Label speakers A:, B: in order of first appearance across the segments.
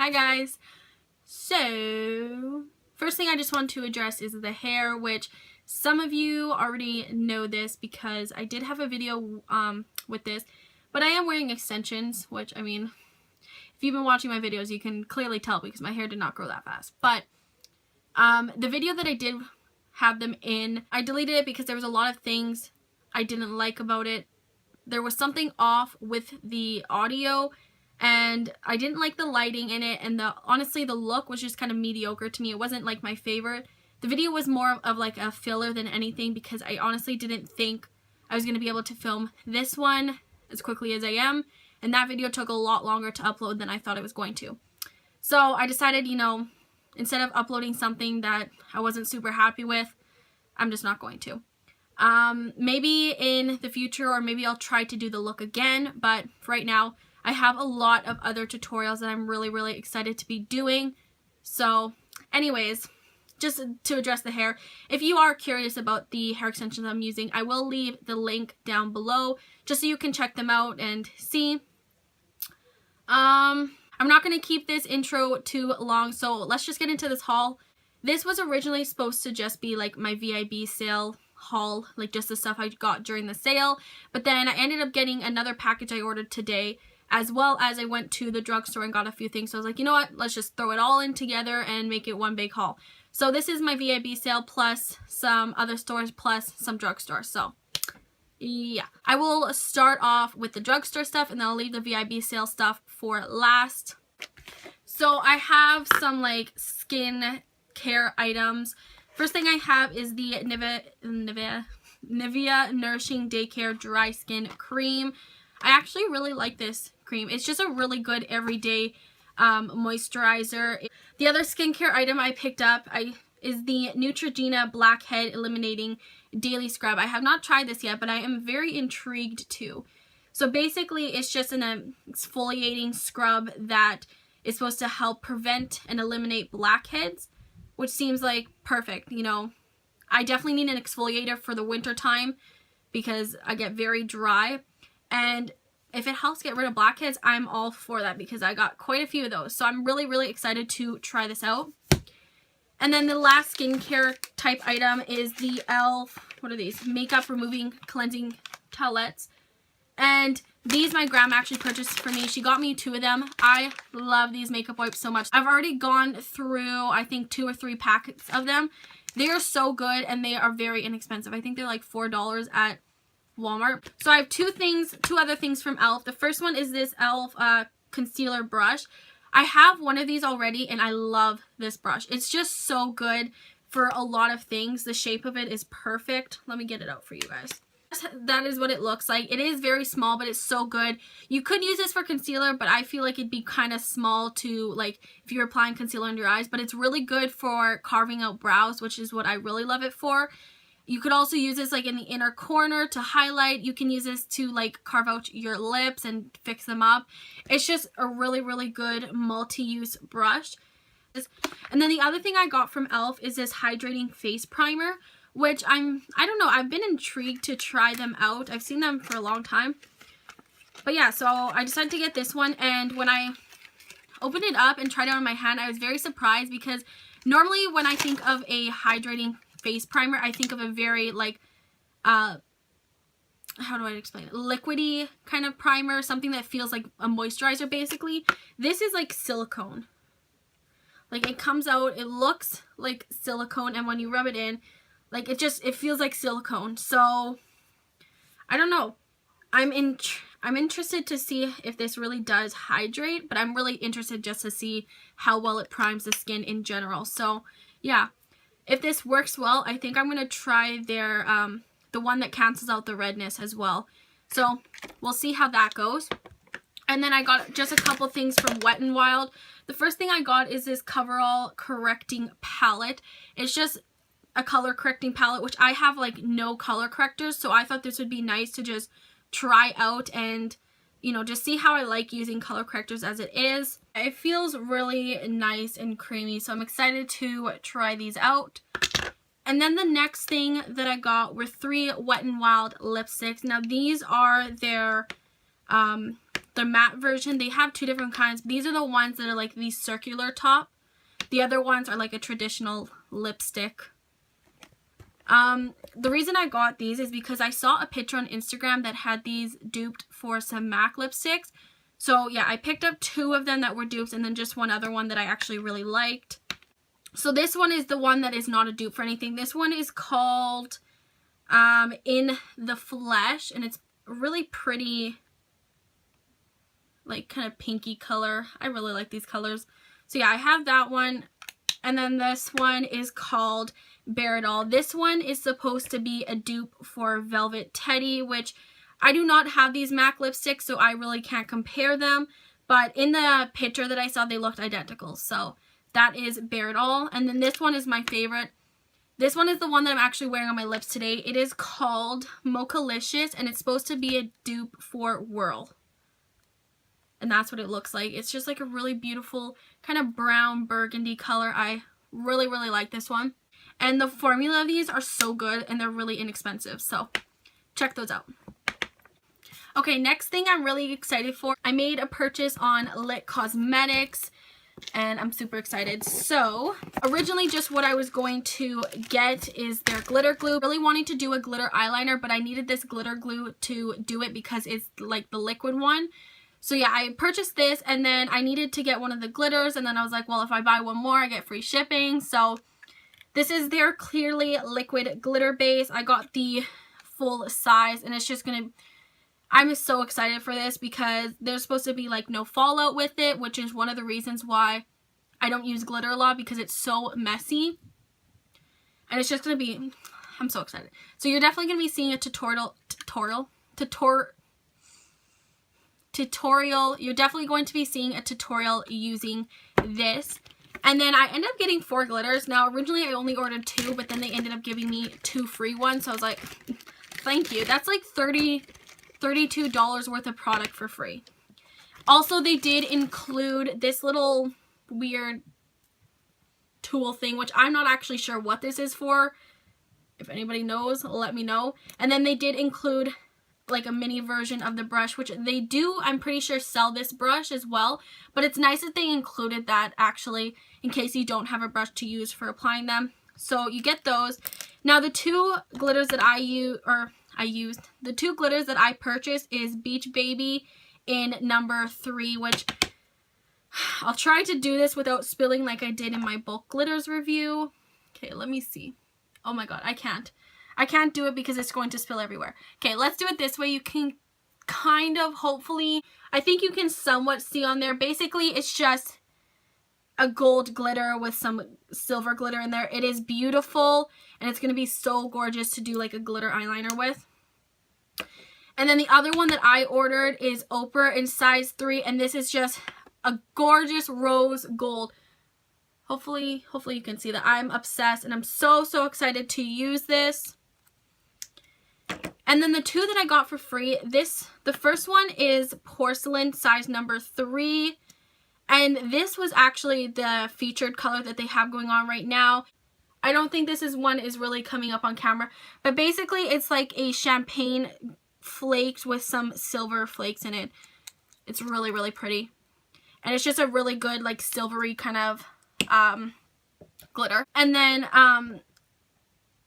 A: Hi guys. So first thing I just want to address is the hair, which some of you already know this because I did have a video with this, but I am wearing extensions, which I mean, if you've been watching my videos you can clearly tell because my hair did not grow that fast. But the video that I did have them in, I deleted it because there was a lot of things I didn't like about it. There was something off with the audio, and I didn't like the lighting in it, and honestly the look was just kind of mediocre to me. It wasn't like my favorite. The video was more of like a filler than anything because I honestly didn't think I was going to be able to film this one as quickly as I am, and that video took a lot longer to upload than I thought it was going to. So I decided, you know, instead of uploading something that I wasn't super happy with, I'm just not going to. Maybe in the future, or maybe I'll try to do the look again, but for right now I have a lot of other tutorials that I'm really excited to be doing. So anyways, just to address the hair, if you are curious about the hair extensions I'm using, I will leave the link down below just so you can check them out and see. I'm not going to keep this intro too long, so let's just get into this haul. This was originally supposed to just be like my VIB sale haul, like just the stuff I got during the sale, but then I ended up getting another package I ordered today, as well as I went to the drugstore and got a few things. So I was like, you know what, let's just throw it all in together and make it one big haul. So this is my VIB sale plus some other stores plus some drugstore. So yeah, I will start off with the drugstore stuff and then I'll leave the VIB sale stuff for last. So I have some like skin care items. First thing I have is the Nivea Nourishing Daycare Dry Skin Cream. I actually really like this cream. It's just a really good everyday moisturizer. The other skincare item I picked up is the Neutrogena Blackhead Eliminating Daily Scrub. I have not tried this yet, but I am very intrigued too. So basically it's just an exfoliating scrub that is supposed to help prevent and eliminate blackheads, which seems like perfect. You know, I definitely need an exfoliator for the winter time because I get very dry, and if it helps get rid of blackheads, I'm all for that because I got quite a few of those. So I'm really excited to try this out. And then the last skincare type item is the e.l.f. what are these? Makeup Removing Cleansing Towelettes. And these my grandma actually purchased for me. She got me 2 of them. I love these makeup wipes so much. I've already gone through, I think, 2 or 3 packets of them. They are so good and they are very inexpensive. I think they're like $4 at Walmart. So I have 2 other things from e.l.f. The first one is this e.l.f. Concealer brush. I have one of these already and I love this brush. It's just so good for a lot of things. The shape of it is perfect. Let me get it out for you guys. That is what it looks like. It is very small, but it's so good. You could use this for concealer, but I feel like it'd be kind of small to, like, if you're applying concealer under your eyes. But it's really good for carving out brows, which is what I really love it for. You could also use this like in the inner corner to highlight. You can use this to like carve out your lips and fix them up. It's just a really good multi-use brush. And then the other thing I got from e.l.f. is this hydrating face primer, which I don't know, I've been intrigued to try them out. I've seen them for a long time. But yeah, so I decided to get this one, and when I opened it up and tried it on my hand, I was very surprised because normally when I think of a hydrating face primer, I think of a very like, how do I explain it? Liquidy kind of primer, something that feels like a moisturizer basically. This is like silicone. Like it comes out, it looks like silicone, and when you rub it in, like it feels like silicone. So I don't know. I'm interested to see if this really does hydrate, but I'm really interested just to see how well it primes the skin in general. So yeah, if this works well, I think I'm gonna try their the one that cancels out the redness as well. So we'll see how that goes. And then I got just a couple things from Wet n Wild. The first thing I got is this Coverall Correcting Palette. It's just a color correcting palette, which I have like no color correctors, so I thought this would be nice to just try out and, you know, just see how I like using color correctors as it is. It feels really nice and creamy, so I'm excited to try these out. And then the next thing that I got were 3 Wet n Wild lipsticks. Now these are their the matte version. They have two different kinds. These are the ones that are like the circular top. The other ones are like a traditional lipstick. The reason I got these is because I saw a picture on Instagram that had these duped for some MAC lipsticks. So yeah, I picked up two of them that were dupes and then just one other one that I actually really liked. So this one is the one that is not a dupe for anything. This one is called In the Flesh, and it's really pretty, like kind of pinky color. I really like these colors. So yeah, I have that one. And then this one is called Bear It All. This one is supposed to be a dupe for Velvet Teddy, which I do not have these MAC lipsticks, so I really can't compare them. But in the picture that I saw, they looked identical. So that is Bear It All. And then this one is my favorite. This one is the one that I'm actually wearing on my lips today. It is called Mochalicious, and it's supposed to be a dupe for Whirl. And that's what it looks like. It's just like a really beautiful kind of brown burgundy color. I really, really like this one. And the formula of these are so good, and they're really inexpensive. So check those out. Okay, next thing I'm really excited for. I made a purchase on Lit Cosmetics, and I'm super excited. So originally just what I was going to get is their glitter glue. Really wanting to do a glitter eyeliner, but I needed this glitter glue to do it because it's like the liquid one. So yeah, I purchased this, and then I needed to get one of the glitters, and then I was like, well, if I buy one more, I get free shipping. So this is their Clearly Liquid Glitter Base. I got the full size, and it's just gonna, I'm so excited for this because there's supposed to be like no fallout with it, which is one of the reasons why I don't use glitter a lot, because it's so messy. And it's just gonna be, I'm so excited. So you're definitely gonna be seeing a tutorial. You're definitely going to be seeing a tutorial using this. And then I ended up getting 4 glitters. Now originally I only ordered 2, but then they ended up giving me 2 free ones. So I was like, thank you. That's like $32 worth of product for free. Also, they did include this little weird tool thing, which I'm not actually sure what this is for. If anybody knows, let me know. And then they did include like a mini version of the brush, which they do, I'm pretty sure, sell this brush as well. But it's nice that they included that actually, in case you don't have a brush to use for applying them. So you get those. Now the 2 glitters that the 2 glitters that I purchased is Beach Baby in number 3, which I'll try to do this without spilling like I did in my bulk glitters review. Okay, let me see. Oh my god, I can't do it because it's going to spill everywhere. Okay, let's do it this way. You can kind of, hopefully, I think you can somewhat see on there. Basically, it's just a gold glitter with some silver glitter in there. It is beautiful, and it's going to be so gorgeous to do like a glitter eyeliner with. And then the other one that I ordered is Oprah in size 3, and this is just a gorgeous rose gold. Hopefully you can see that. I'm obsessed, and I'm so excited to use this. And then the 2 that I got for free, the first one is Porcelain size number 3. And this was actually the featured color that they have going on right now. I don't think this one is really coming up on camera. But basically, it's like a champagne flaked with some silver flakes in it. It's really, really pretty. And it's just a really good, like, silvery kind of glitter. And then,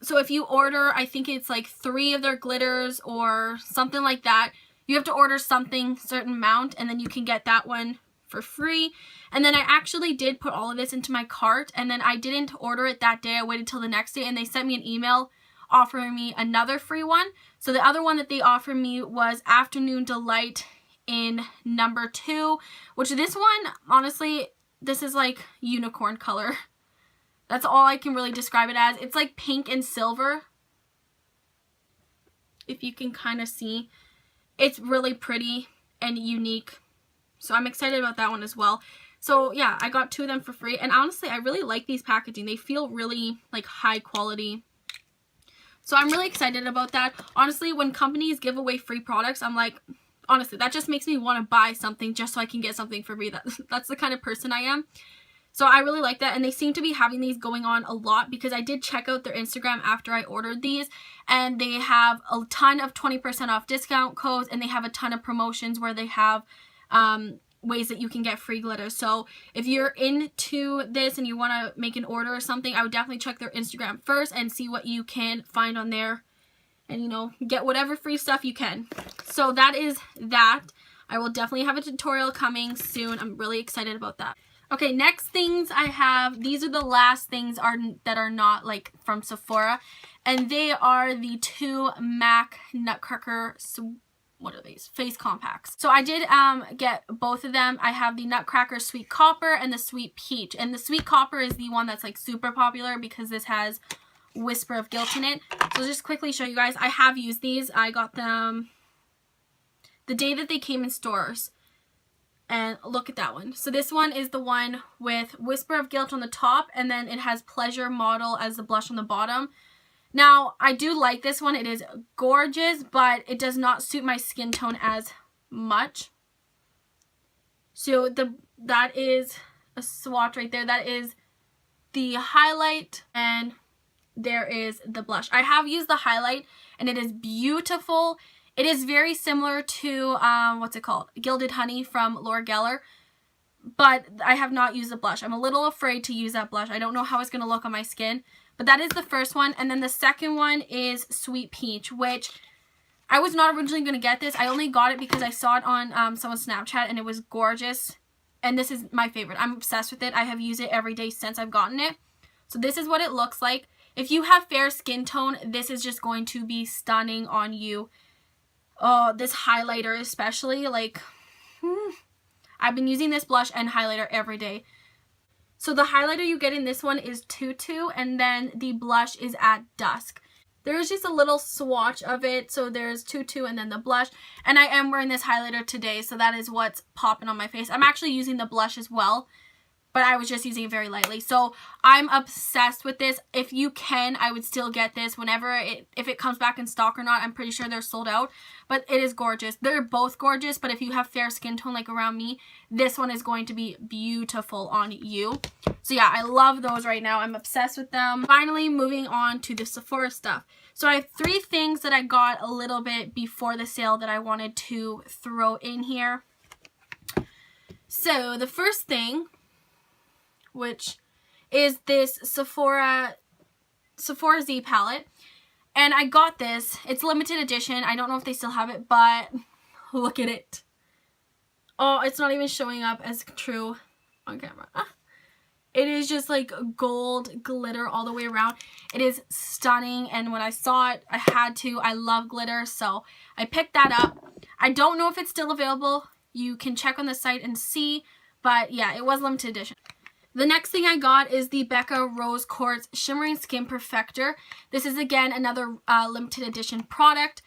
A: so if you order, I think it's like 3 of their glitters or something like that, you have to order something, certain amount, and then you can get that one for free. And then I actually did put all of this into my cart, and then I didn't order it that day. I waited till the next day, and they sent me an email offering me another free one. So the other one that they offered me was Afternoon Delight in number 2, which this one, honestly, this is like unicorn color. That's all I can really describe it as. It's like pink and silver, if you can kind of see. It's really pretty and unique. So I'm excited about that one as well. So yeah, I got 2 of them for free. And honestly, I really like these packaging. They feel really like high quality. So I'm really excited about that. Honestly, when companies give away free products, I'm like, honestly, that just makes me want to buy something just so I can get something for free. That's the kind of person I am. So I really like that, and they seem to be having these going on a lot because I did check out their Instagram after I ordered these, and they have a ton of 20% off discount codes, and they have a ton of promotions where they have ways that you can get free glitter. So if you're into this and you want to make an order or something, I would definitely check their Instagram first and see what you can find on there, and you know, get whatever free stuff you can. So that is that. I will definitely have a tutorial coming soon. I'm really excited about that. Okay, next things I have, these are the last things that are not like from Sephora, and they are the 2 MAC Nutcracker, what are these? Face compacts. So I did get both of them. I have the Nutcracker Sweet Copper and the Sweet Peach. And the Sweet Copper is the one that's like super popular because this has Whisper of Guilt in it. So I'll just quickly show you guys. I have used these. I got them the day that they came in stores. And look at that one. So this one is the one with Whisper of Guilt on the top, and then it has Pleasure Model as the blush on the bottom. Now, I do like this one. It is gorgeous, but it does not suit my skin tone as much. So that is a swatch right there. That is the highlight, and there is the blush. I have used the highlight, and it is beautiful. It is very similar to, what's it called? Gilded Honey from Laura Geller. But I have not used the blush. I'm a little afraid to use that blush. I don't know how it's going to look on my skin. But that is the first one. And then the second one is Sweet Peach, which I was not originally going to get this. I only got it because I saw it on someone's Snapchat and it was gorgeous. And this is my favorite. I'm obsessed with it. I have used it every day since I've gotten it. So this is what it looks like. If you have fair skin tone, this is just going to be stunning on you. Oh, this highlighter especially, like, I've been using this blush and highlighter every day. So the highlighter you get in this one is Tutu, and then the blush is at Dusk. There's just a little swatch of it. So there's Tutu and then the blush. And I am wearing this highlighter today, so that is what's popping on my face. I'm actually using the blush as well, but I was just using it very lightly. So I'm obsessed with this. If you can, I would still get this whenever if it comes back in stock or not. I'm pretty sure they're sold out, but it is gorgeous. They're both gorgeous, but if you have fair skin tone like around me, this one is going to be beautiful on you. So yeah, I love those right now. I'm obsessed with them. Finally, moving on to the Sephora stuff. So I have 3 things that I got a little bit before the sale that I wanted to throw in here. So the first thing, which is this Sephora Z palette. And I got this. It's limited edition. I don't know if they still have it, but look at it. Oh, it's not even showing up as true on camera. It is just like gold glitter all the way around. It is stunning, and when I saw it, I had to. I love glitter, so I picked that up. I don't know if it's still available. You can check on the site and see, but yeah, it was limited edition. The next thing I got is the Becca Rose Quartz Shimmering Skin Perfector. This is again another limited edition product,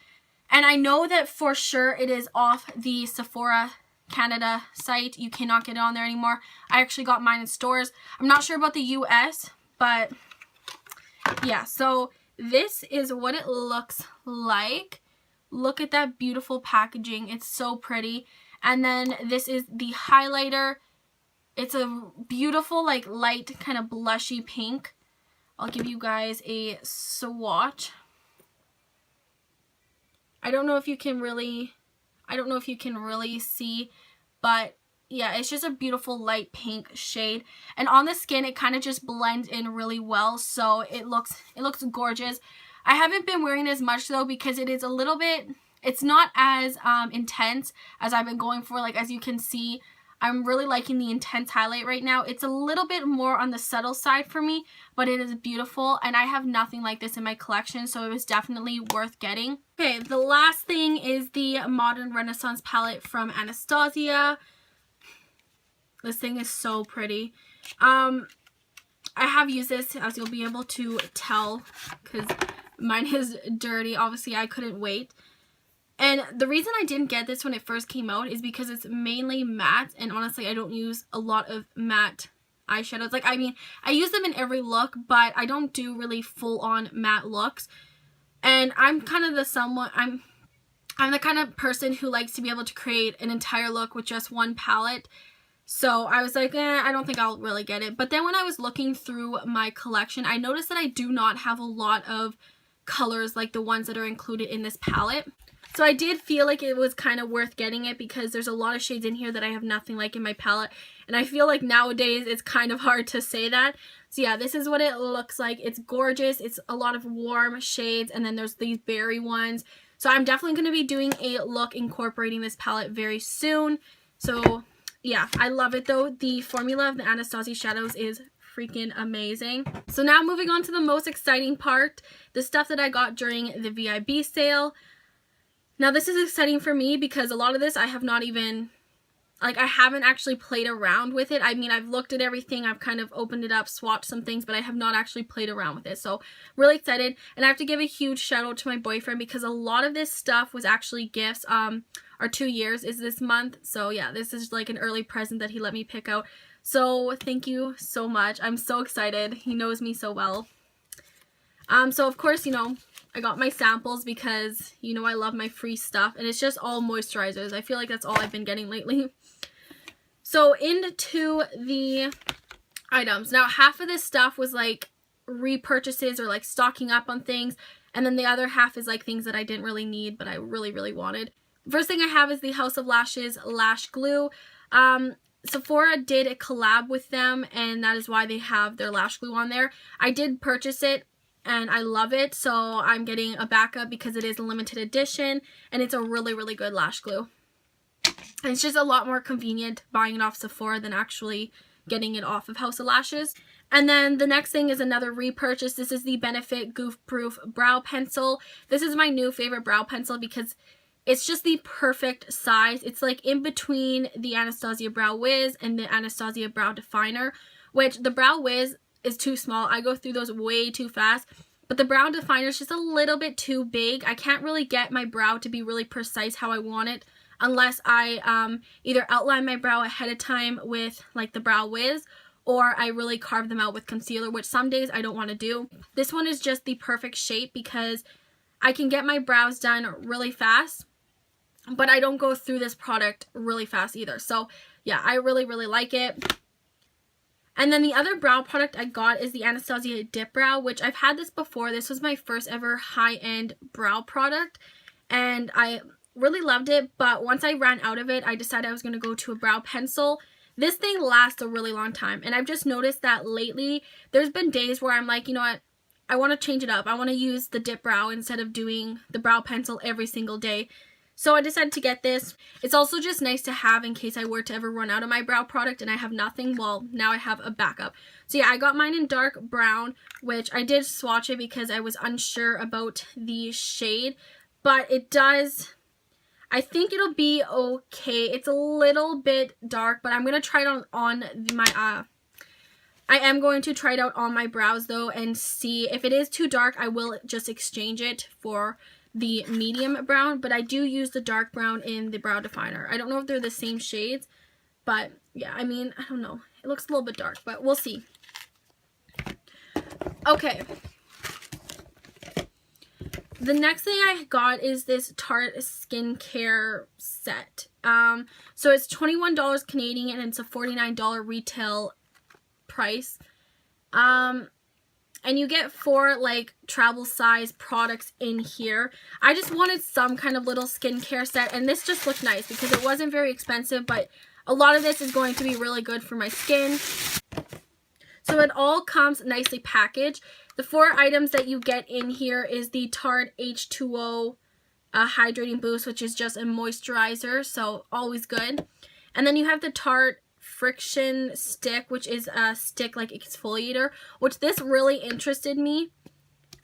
A: and I know that for sure it is off the Sephora Canada site. You cannot get it on there anymore. I actually got mine in stores. I'm not sure about the US, but yeah, so this is what it looks like. Look at that beautiful packaging. It's so pretty. And then this is the highlighter. It's a beautiful, like, light kind of blushy pink. I'll give you guys a swatch. I don't know if you can really see, but yeah, it's just a beautiful light pink shade. And on the skin, it kind of just blends in really well, so it looks gorgeous. I haven't been wearing it as much though because it is a little bit, it's not as intense as I've been going for. Like, as you can see, I'm really liking the intense highlight right now. It's a little bit more on the subtle side for me, but it is beautiful, and I have nothing like this in my collection, so it was definitely worth getting. Okay, the last thing is the Modern Renaissance palette from Anastasia. This thing is so pretty. I have used this, as you'll be able to tell, because mine is dirty. Obviously, I couldn't wait. And the reason I didn't get this when it first came out is because it's mainly matte, and honestly, I don't use a lot of matte eyeshadows. Like, I mean, I use them in every look, but I don't do really full-on matte looks. And I'm kind of I'm the kind of person who likes to be able to create an entire look with just one palette. So I was like, I don't think I'll really get it. But then when I was looking through my collection, I noticed that I do not have a lot of colors like the ones that are included in this palette. So I did feel like it was kind of worth getting it because there's a lot of shades in here that I have nothing like in my palette. And I feel like nowadays it's kind of hard to say that. So yeah, this is what it looks like. It's gorgeous. It's a lot of warm shades, and then there's these berry ones. So I'm definitely going to be doing a look incorporating this palette very soon. So yeah, I love it though. The formula of the Anastasia shadows is freaking amazing. So now moving on to the most exciting part, the stuff that I got during the VIB sale. Now this is exciting for me because a lot of this I have not even, like, I haven't actually played around with it. I mean, I've looked at everything, I've kind of opened it up, swatched some things, but I have not actually played around with it. So really excited. And I have to give a huge shout out to my boyfriend because a lot of this stuff was actually gifts. Our 2 years is this month. So yeah, this is like an early present that he let me pick out. So thank you so much. I'm so excited. He knows me so well. So of course, you know, I got my samples because, you know, I love my free stuff, and it's just all moisturizers. I feel like that's all I've been getting lately. So into the items. Now half of this stuff was like repurchases or like stocking up on things, and then the other half is like things that I didn't really need but I really wanted. First thing I have is the House of Lashes lash glue. Sephora did a collab with them, and that is why they have their lash glue on there. I did purchase it and I love it, so I'm getting a backup because it is a limited edition and it's a really good lash glue. And it's just a lot more convenient buying it off Sephora than actually getting it off of House of Lashes. And then the next thing is another repurchase. This is the Benefit Goof Proof Brow Pencil. This is my new favorite brow pencil because it's just the perfect size. It's like in between the Anastasia Brow Wiz and the Anastasia Brow Definer, which the Brow Wiz is too small. I go through those way too fast. But the Brow Definer is just a little bit too big. I can't really get my brow to be really precise how I want it unless I either outline my brow ahead of time with like the Brow Wiz, or I really carve them out with concealer, which some days I don't want to do. This one is just the perfect shape because I can get my brows done really fast, but I don't go through this product really fast either. So yeah, I really like it. And then the other brow product I got is the Anastasia Dip Brow, which I've had this before. This was my first ever high-end brow product, and I really loved it, but once I ran out of it, I decided I was going to go to a brow pencil. This thing lasts a really long time, and I've just noticed that lately there's been days where I'm like, you know what, I want to change it up. I want to use the Dip Brow instead of doing the brow pencil every single day. So I decided to get this. It's also just nice to have in case I were to ever run out of my brow product and I have nothing. Well, now I have a backup. So yeah, I got mine in dark brown, which I did swatch it because I was unsure about the shade. But it does, I think it'll be okay. It's a little bit dark, but I'm going to try it on my, I am going to try it out on my brows though and see if it is too dark. I will just exchange it for the medium brown, but I do use the dark brown in the brow definer. I don't know if they're the same shades, but yeah, I mean, I don't know. It looks a little bit dark, but we'll see. Okay. The next thing I got is this Tarte skincare set. So it's $21 Canadian and it's a $49 retail price. And you get 4 like travel size products in here. I just wanted some kind of little skincare set, and this just looked nice because it wasn't very expensive, but a lot of this is going to be really good for my skin. So it all comes nicely packaged. The 4 items that you get in here is the Tarte H2O Hydrating Boost, which is just a moisturizer, so always good. And then you have the Tarte Friction Stick, which is a stick like exfoliator, which this really interested me.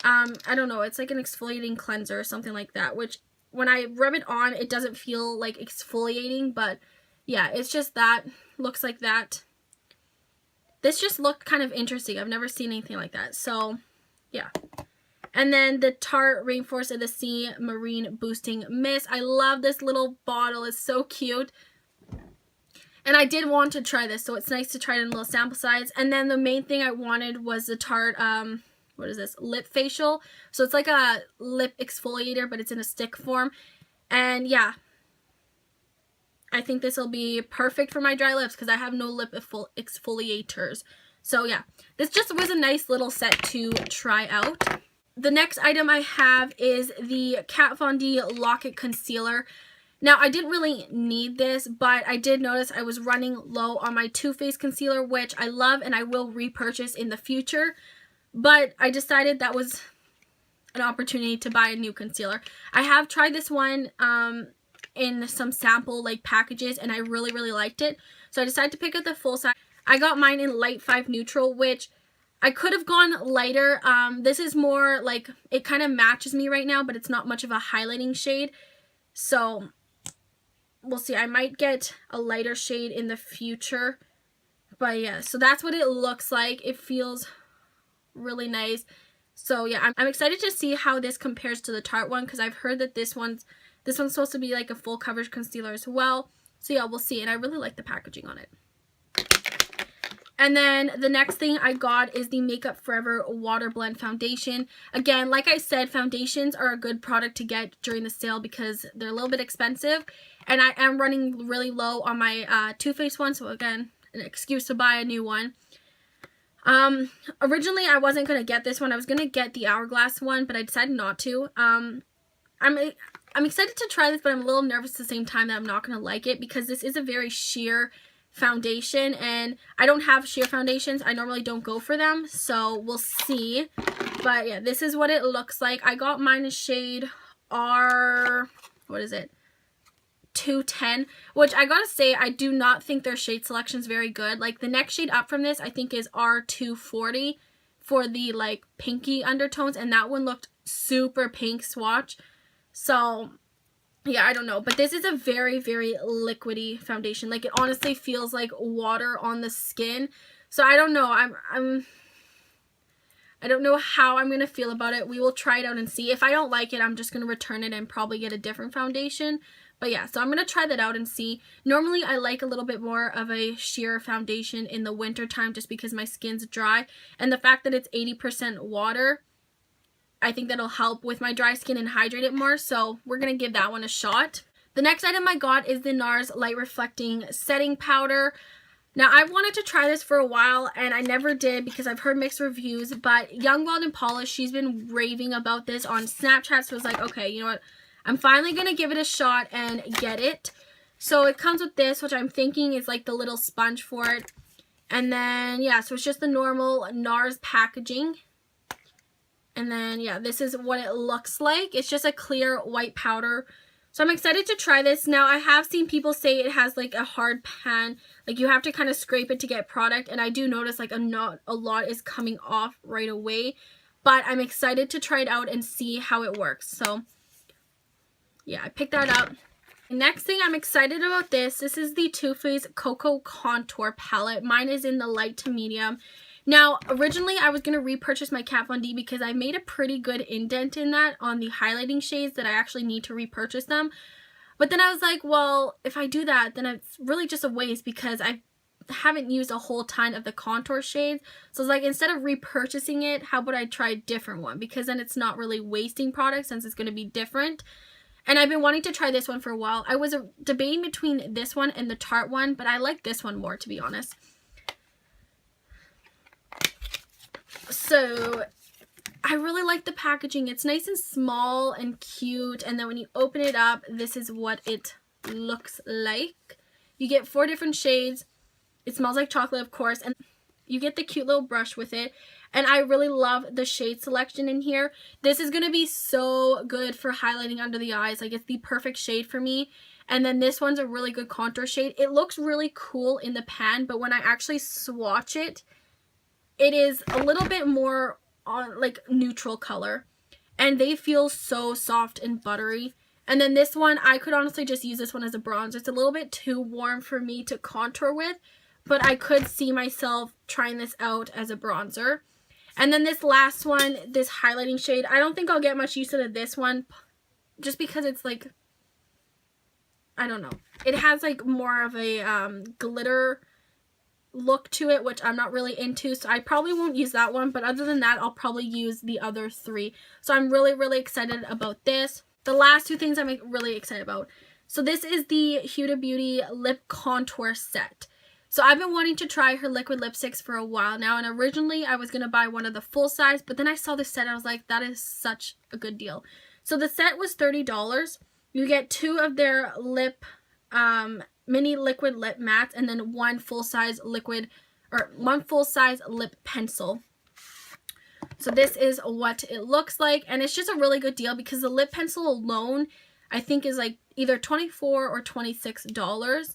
A: I don't know, it's like an exfoliating cleanser or something like that, which when I rub it on, it doesn't feel like exfoliating, but yeah, it's just that, looks like that. This just looked kind of interesting. I've never seen anything like that, so yeah. And then the Tarte Rainforest of the Sea Marine Boosting Mist. I love this little bottle, it's so cute. And I did want to try this, so it's nice to try it in a little sample size. And then the main thing I wanted was the Tarte, what is this? Lip Facial. So it's like a lip exfoliator, but it's in a stick form. And yeah, I think this will be perfect for my dry lips because I have no lip exfoliators. So yeah, this just was a nice little set to try out. The next item I have is the Kat Von D Lock-It Concealer. Now, I didn't really need this, but I did notice I was running low on my Too Faced concealer, which I love and I will repurchase in the future. But I decided that was an opportunity to buy a new concealer. I have tried this one in some sample like packages, and I really, really liked it. So I decided to pick up the full size. I got mine in Light 5 Neutral, which I could have gone lighter. This is more like, it kind of matches me right now, but it's not much of a highlighting shade. So we'll see. I might get a lighter shade in the future. But yeah, so that's what it looks like. It feels really nice. So yeah, I'm excited to see how this compares to the Tarte one, because I've heard that this one's supposed to be like a full coverage concealer as well. So yeah, we'll see. And I really like the packaging on it. And then the next thing I got is the Makeup Forever Water Blend Foundation. Again, like I said, foundations are a good product to get during the sale because they're a little bit expensive. And I am running really low on my Too Faced one. So again, an excuse to buy a new one. Originally I wasn't going to get this one. I was going to get the Hourglass one, but I decided not to. I'm excited to try this, but I'm a little nervous at the same time that I'm not going to like it because this is a very sheer foundation and I don't have sheer foundations. I normally don't go for them, so we'll see. But yeah, this is what it looks like. I got mine in shade R, what is it? 210, which I gotta say, I do not think their shade selection is very good. Like the next shade up from this, I think is R240 for the like pinky undertones, and that one looked super pink swatch. So yeah, I don't know, but this is a very, very liquidy foundation. Like it honestly feels like water on the skin. So I don't know. I don't know how I'm gonna feel about it. We will try it out and see. If I don't like it, I'm just gonna return it and probably get a different foundation. But yeah, so I'm going to try that out and see. Normally, I like a little bit more of a sheer foundation in the winter time just because my skin's dry. And the fact that it's 80% water, I think that'll help with my dry skin and hydrate it more. So we're going to give that one a shot. The next item I got is the NARS Light Reflecting Setting Powder. Now, I wanted to try this for a while, and I never did because I've heard mixed reviews. But Young, Wild, and Polish, she's been raving about this on Snapchat. So I was like, okay, you know what? I'm finally going to give it a shot and get it. So it comes with this, which I'm thinking is like the little sponge for it. And then, yeah, so it's just the normal NARS packaging. And then, yeah, this is what it looks like. It's just a clear white powder. So I'm excited to try this. Now, I have seen people say it has like a hard pan. Like you have to kind of scrape it to get product. And I do notice like a lot is coming off right away. But I'm excited to try it out and see how it works. So yeah, I picked that up. Next thing, I'm excited about this. This is the Too Faced Cocoa Contour Palette. Mine is in the light to medium. Now, originally, I was going to repurchase my Kat Von D because I made a pretty good indent in that on the highlighting shades that I actually need to repurchase them. But then I was like, well, if I do that, then it's really just a waste because I haven't used a whole ton of the contour shades. So I was like, instead of repurchasing it, how about I try a different one? Because then it's not really wasting product since it's going to be different. And I've been wanting to try this one for a while. I was debating between this one and the Tarte one, but I like this one more, to be honest. So I really like the packaging. It's nice and small and cute. And then when you open it up, this is what it looks like. You get 4 different shades. It smells like chocolate, of course. And you get the cute little brush with it. And I really love the shade selection in here. This is going to be so good for highlighting under the eyes. Like, it's the perfect shade for me. And then this one's a really good contour shade. It looks really cool in the pan, but when I actually swatch it, it is a little bit more on like neutral color. And they feel so soft and buttery. And then this one, I could honestly just use this one as a bronzer. It's a little bit too warm for me to contour with, but I could see myself trying this out as a bronzer. And then this last one, this highlighting shade, I don't think I'll get much use out of this one just because it's like, I don't know. It has like more of a glitter look to it, which I'm not really into, so I probably won't use that one. But other than that, I'll probably use the other 3. So I'm really, really excited about this. The last 2 things I'm really excited about. So this is the Huda Beauty Lip Contour Set. So I've been wanting to try her liquid lipsticks for a while now, and originally I was going to buy one of the full size, but then I saw the set and I was like, that is such a good deal. So the set was $30. You get 2 of their lip mini liquid lip mats, and then one full size lip pencil. So this is what it looks like, and it's just a really good deal because the lip pencil alone I think is like either $24 or $26.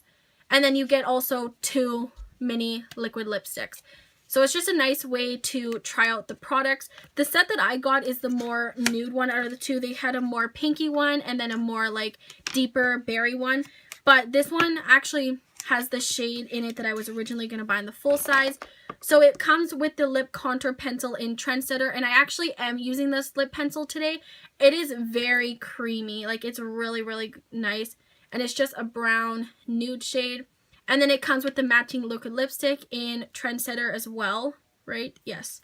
A: And then you get also 2 mini liquid lipsticks. So it's just a nice way to try out the products. The set that I got is the more nude one out of the 2. They had a more pinky one and then a more like deeper berry one. But this one actually has the shade in it that I was originally going to buy in the full size. So it comes with the lip contour pencil in Trendsetter, and I actually am using this lip pencil today. It is very creamy. Like, it's really, really nice. And it's just a brown nude shade. And then it comes with the matching liquid lipstick in Trendsetter as well, right? Yes.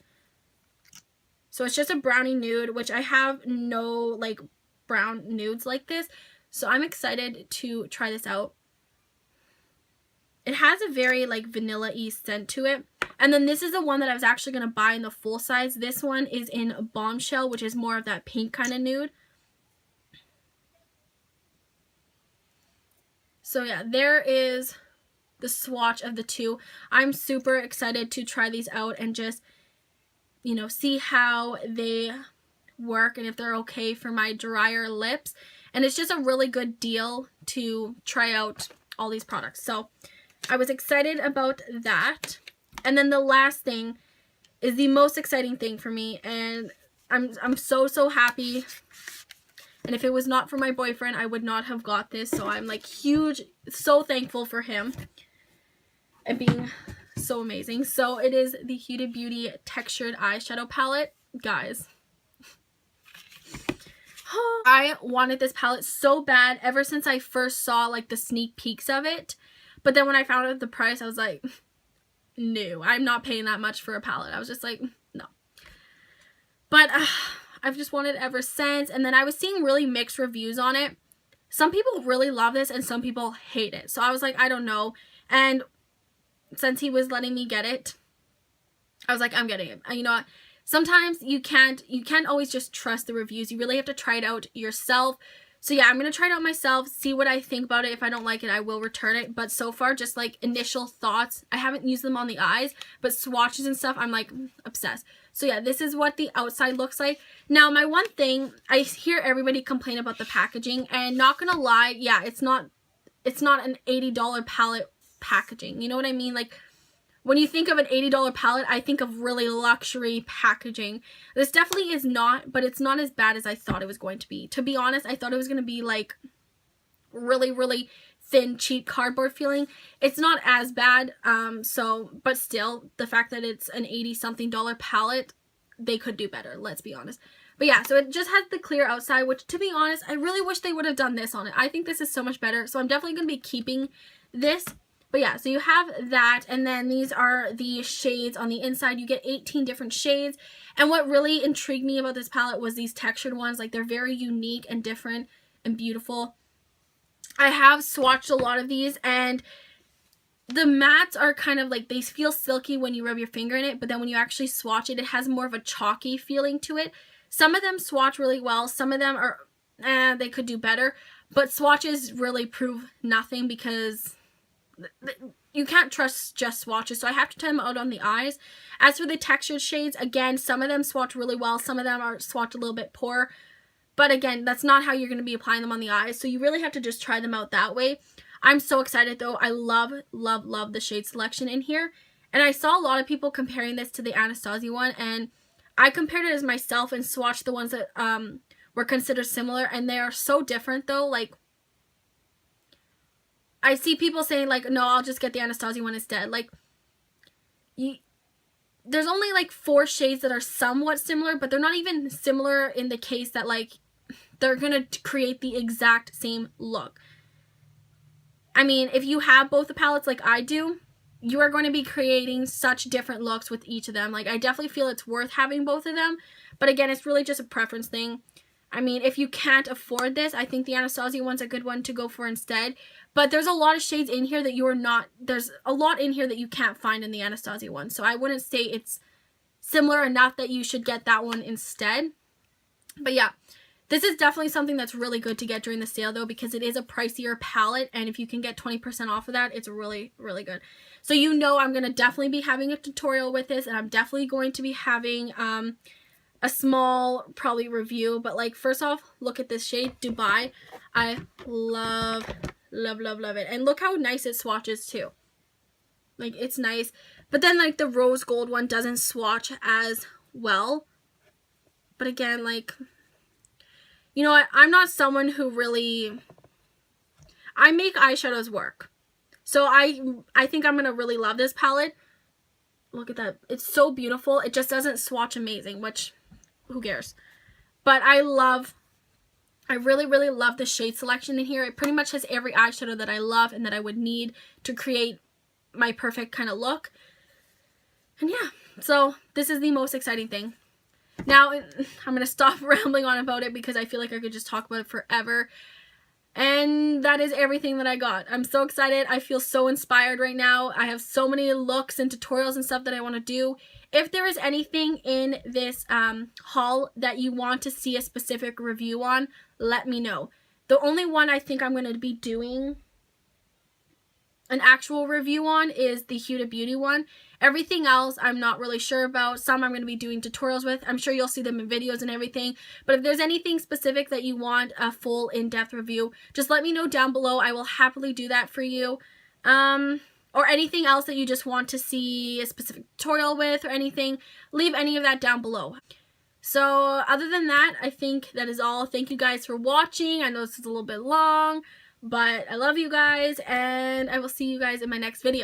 A: So it's just a brownie nude, which I have no like brown nudes like this. So I'm excited to try this out. It has a very like vanilla-y scent to it. And then this is the one that I was actually going to buy in the full size. This one is in Bombshell, which is more of that pink kind of nude. So yeah, there is the swatch of the 2. I'm super excited to try these out and just, you know, see how they work and if they're okay for my drier lips. And it's just a really good deal to try out all these products. So I was excited about that. And then the last thing is the most exciting thing for me, and I'm so happy. And if it was not for my boyfriend, I would not have got this. So I'm like so thankful for him and being so amazing. So it is the Huda Beauty Textured Eyeshadow Palette. Guys, I wanted this palette so bad ever since I first saw like the sneak peeks of it. But then when I found out the price, I was like, no, I'm not paying that much for a palette. I was just like, no. But I've just wanted it ever since. And then I was seeing really mixed reviews on it. Some people really love this and some people hate it. So I was like, I don't know. And since he was letting me get it, I was like, I'm getting it. And you know what? Sometimes you can't always just trust the reviews. You really have to try it out yourself. So yeah, I'm going to try it out myself, see what I think about it. If I don't like it, I will return it. But so far, just like initial thoughts, I haven't used them on the eyes, but swatches and stuff, I'm like obsessed. So yeah, this is what the outside looks like. Now, my one thing, I hear everybody complain about the packaging, and not going to lie, yeah, it's not an $80 palette packaging. You know what I mean? Like, when you think of an $80 palette, I think of really luxury packaging. This definitely is not, but it's not as bad as I thought it was going to be. To be honest, I thought it was going to be like really, really thin, cheap cardboard feeling. It's not as bad, but still, the fact that it's an $80-something palette, they could do better, let's be honest. But yeah, so it just has the clear outside, which, to be honest, I really wish they would have done this on it. I think this is so much better, so I'm definitely going to be keeping this. But yeah, so you have that, and then these are the shades on the inside. You get 18 different shades, and what really intrigued me about this palette was these textured ones. Like, they're very unique and different and beautiful. I have swatched a lot of these, and the mattes are kind of like, they feel silky when you rub your finger in it, but then when you actually swatch it, it has more of a chalky feeling to it. Some of them swatch really well. Some of them are, they could do better, but swatches really prove nothing because you can't trust just swatches, so I have to try them out on the eyes. As for the textured shades, again, some of them swatch really well, some of them are swatched a little bit poor, but again, that's not how you're going to be applying them on the eyes, so you really have to just try them out that way. I'm so excited though. I love the shade selection in here, and I saw a lot of people comparing this to the Anastasia one, and I compared it as myself and swatched the ones that were considered similar, and they are so different though. Like, I see people saying, like, no, I'll just get the Anastasia one instead. Like, there's only, like, 4 shades that are somewhat similar, but they're not even similar in the case that, like, they're going to create the exact same look. I mean, if you have both the palettes like I do, you are going to be creating such different looks with each of them. Like, I definitely feel it's worth having both of them. But, again, it's really just a preference thing. I mean, if you can't afford this, I think the Anastasia one's a good one to go for instead. But there's a lot of shades in here that you are not, there's a lot in here that you can't find in the Anastasia one. So I wouldn't say it's similar enough that you should get that one instead. But yeah, this is definitely something that's really good to get during the sale though, because it is a pricier palette, and if you can get 20% off of that, it's really, really good. So you know I'm going to definitely be having a tutorial with this, and I'm definitely going to be having a small probably review. But like, first off, look at this shade, Dubai. I love, love, love, love it. And look how nice it swatches too. Like, it's nice. But then like the rose gold one doesn't swatch as well. But again, like, you know what, I'm not someone who really, I make eyeshadows work. So I think I'm going to really love this palette. Look at that. It's so beautiful. It just doesn't swatch amazing, which, who cares? But I really, really love the shade selection in here. It pretty much has every eyeshadow that I love and that I would need to create my perfect kind of look. And yeah, so this is the most exciting thing. Now, I'm going to stop rambling on about it because I feel like I could just talk about it forever. And that is everything that I got. I'm so excited. I feel so inspired right now. I have so many looks and tutorials and stuff that I want to do. If there is anything in this haul that you want to see a specific review on, let me know. The only one I think I'm going to be doing an actual review on is the Huda Beauty one. Everything else I'm not really sure about. Some I'm going to be doing tutorials with. I'm sure you'll see them in videos and everything. But if there's anything specific that you want a full in-depth review, just let me know down below. I will happily do that for you. Or anything else that you just want to see a specific tutorial with or anything, leave any of that down below. So other than that, I think that is all. Thank you guys for watching. I know this is a little bit long, but I love you guys, and I will see you guys in my next video.